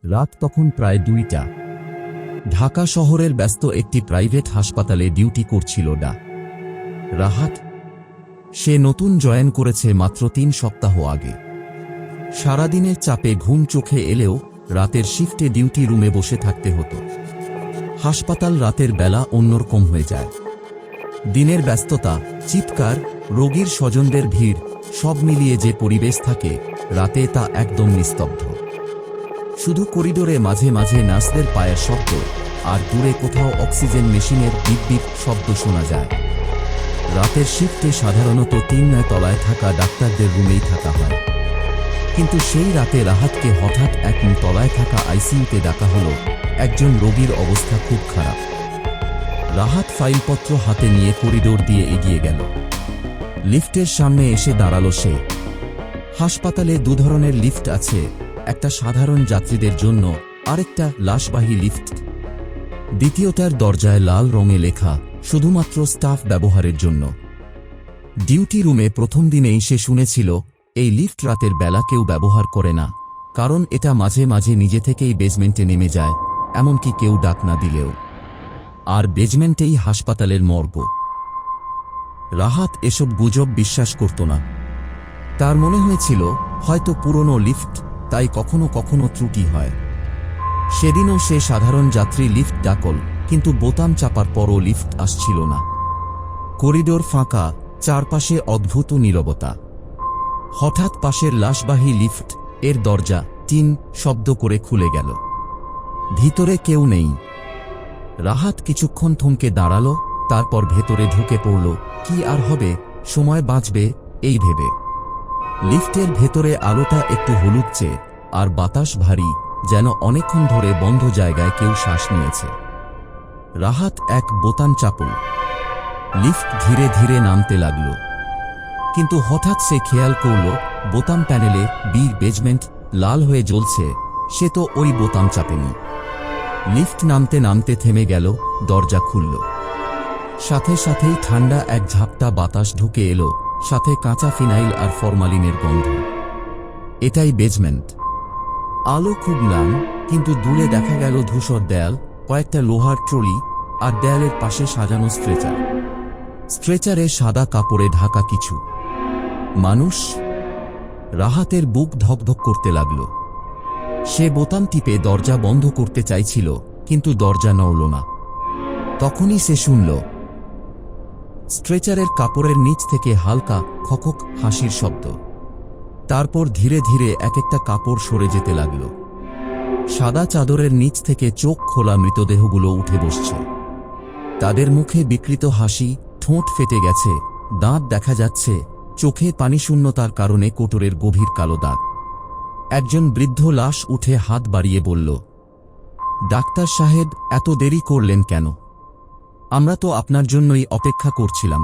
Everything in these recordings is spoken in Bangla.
রাত তখন প্রায় 2টা। ঢাকা শহরের ব্যস্ত একটি প্রাইভেট হাসপাতালে ডিউটি করছিল রাহাত। সে নতুন জয়েন করেছে মাত্র 3 সপ্তাহ আগে। সারাদিনের চাপে ঘুম চোখে এলেও রাতের শিফটে ডিউটি রুমে বসে থাকতে হতো। হাসপাতাল রাতের বেলা অন্যরকম হয়ে যায়। দিনের ব্যস্ততা, চিৎকার, রোগীর স্বজনদের ভিড়, সব মিলিয়ে যে পরিবেশ থাকে, রাতে তা একদম নিস্তব্ধ। শুধু করিডোরে মাঝে মাঝে নার্সদের পায়ের শব্দ, আর দূরে কোথাও অক্সিজেন মেশিনের বিপ বিপ শব্দ শোনা যায়। রাতের শিফটে সাধারণত 3 তলায় থাকা ডাক্তারদের রুমেই থাকা হয়। কিন্তু সেই রাতে রাহাতকে হঠাৎ 1 তলায় থাকা আইসিইউতে ডাকা হলো। একজন রোগীর অবস্থা খুব খারাপ। রাহাত ফাইলপত্র হাতে নিয়ে করিডোর দিয়ে এগিয়ে গেল। লিফটের সামনে এসে দাঁড়ালো সে। হাসপাতালে 2 ধরনের লিফট আছে, একটা সাধারণ যাত্রীদের জন্য, আরেকটা লাশবাহী লিফট। দ্বিতীয়টার দরজায় লাল রঙে লেখা, শুধুমাত্র স্টাফ ব্যবহারের জন্য। ডিউটি রুমে প্রথম দিনেই সে শুনেছিল এই লিফট রাতের বেলা কেউ ব্যবহার করে না, কারণ এটা মাঝে মাঝে নিজে থেকেই বেজমেন্টে নেমে যায়, এমনকি কেউ ডাক না দিলেও। আর বেজমেন্টেই হাসপাতালের মর্গ। রাহাত এসব গুজব বিশ্বাস করত না। তার মনে হয়েছিল হয়তো পুরনো লিফট, তাই কখনো কখনো ত্রুটি হয়। সেদিনও সে সাধারণ যাত্রী লিফট ডাকল, কিন্তু বোতাম চাপার পরও লিফট আসছিল না। করিডোর ফাঁকা, চারপাশে অদ্ভুত নীরবতা। হঠাৎ পাশের লাশবাহী লিফট এর দরজা টিন শব্দ করে খুলে গেল। ভিতরে কেউ নেই। রাহাত কিছুক্ষণ থমকে দাঁড়ালো, তারপর ভেতরে ঢুকে পড়ল। কি আর হবে, সময় বাঁচবে এই ভেবে। লিফটের ভেতরে আলোটা একটু হলুদছে, আর বাতাস ভারী, যেন অনেকক্ষণ ধরে বন্ধ জায়গায় কেউ শ্বাস নিয়েছে। রাহাত এক বোতাম চাপল। লিফট ধীরে ধীরে নামতে লাগল। কিন্তু হঠাৎ সে খেয়াল করল বোতাম প্যানেলে বেজমেন্ট লাল হয়ে জ্বলছে। সে তো ওই বোতাম চাপেনি। লিফট নামতে নামতে থেমে গেল, দরজা খুলল। সাথে সাথেই ঠান্ডা এক ঝাপটা বাতাস ঢুকে এলো, সাথে কাঁচা ফিনাইল আর ফরমালিনের গন্ধ। এটাই বেজমেন্ট। আলো খুব ম্লান, কিন্তু দূরে দেখা গেল ধূসর দেয়াল, কয়েকটা লোহার ট্রলি, আর দেয়ালের পাশে সাজানো স্ট্রেচার। স্ট্রেচারে সাদা কাপড়ে ঢাকা কিছু মানুষ। রাহাতের বুক ধকধক করতে লাগল। সে বোতাম টিপে দরজা বন্ধ করতে চাইছিল, কিন্তু দরজা নড়ল না। তখনই সে শুনল স্ট্রেচারের কাপড়ের নিচ থেকে হালকা খকক হাসির শব্দ। তারপর ধীরে ধীরে এক একটা কাপড় সরে যেতে লাগল। সাদা চাদরের নিচ থেকে চোখ খোলা মৃতদেহগুলো উঠে বসছে। তাদের মুখে বিকৃত হাসি, ঠোঁট ফেটে গেছে, দাঁত দেখা যাচ্ছে, চোখে পানিশূন্যতার কারণে কোটরের গভীর কালো দাগ। একজন বৃদ্ধ লাশ উঠে হাত বাড়িয়ে বলল, ডাক্তার সাহেব, এত দেরি করলেন কেন? আমরা তো আপনার জন্যই অপেক্ষা করছিলাম।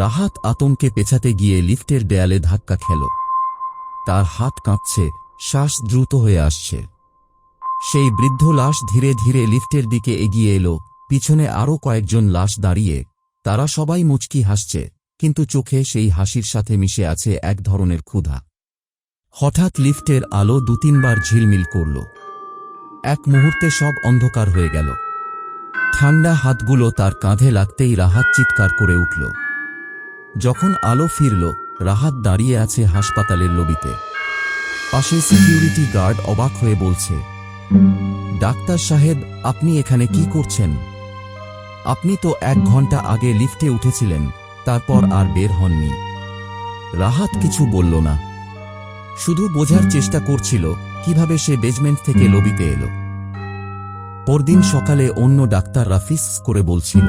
রাহাত আতঙ্কে পেছাতে গিয়ে লিফটের দেয়ালে ধাক্কা খেল। তার হাত কাঁপছে, শ্বাস দ্রুত হয়ে আসছে। সেই বৃদ্ধ লাশ ধীরে ধীরে লিফটের দিকে এগিয়ে এলো। পিছনে আরও কয়েকজন লাশ দাঁড়িয়ে। তারা সবাই মুচকি হাসছে, কিন্তু চোখে সেই হাসির সাথে মিশে আছে এক ধরনের ক্ষুধা। হঠাৎ লিফটের আলো 2-3 বার ঝিলমিল করল। এক মুহূর্তে সব অন্ধকার হয়ে গেল। ঠান্ডা হাতগুলো তার কাঁধে লাগতেই রাহাত চিৎকার করে উঠল। যখন আলো ফিরল, রাহাত দাঁড়িয়ে আছে হাসপাতালের লবিতে। পাশে সিকিউরিটি গার্ড অবাক হয়ে বলছে, ডাক্তার সাহেব, আপনি এখানে কি করছেন? আপনি তো 1 ঘন্টা আগে লিফটে উঠেছিলেন, তারপর আর বের হননি। রাহাত কিছু বলল না, শুধু বোঝার চেষ্টা করছিল কিভাবে সে বেজমেন্ট থেকে লবিতে এলো। পরদিন সকালে অন্য ডাক্তাররা ফিস করে বলছিল,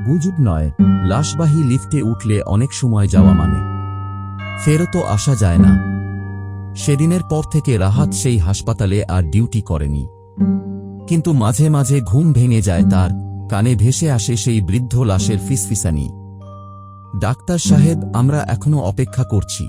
গুজব নয়, লাশবাহী লিফটে উঠলে অনেক সময় যাওয়া মানে ফেরতও আসা যায় না। সেদিনের পর থেকে রাহাত সেই হাসপাতালে আর ডিউটি করেনি। কিন্তু মাঝে মাঝে ঘুম ভেঙে যায় তার, কানে ভেসে আসে সেই বৃদ্ধ লাশের ফিসফিসানি, ডাক্তার সাহেব, আমরা এখনো অপেক্ষা করছি।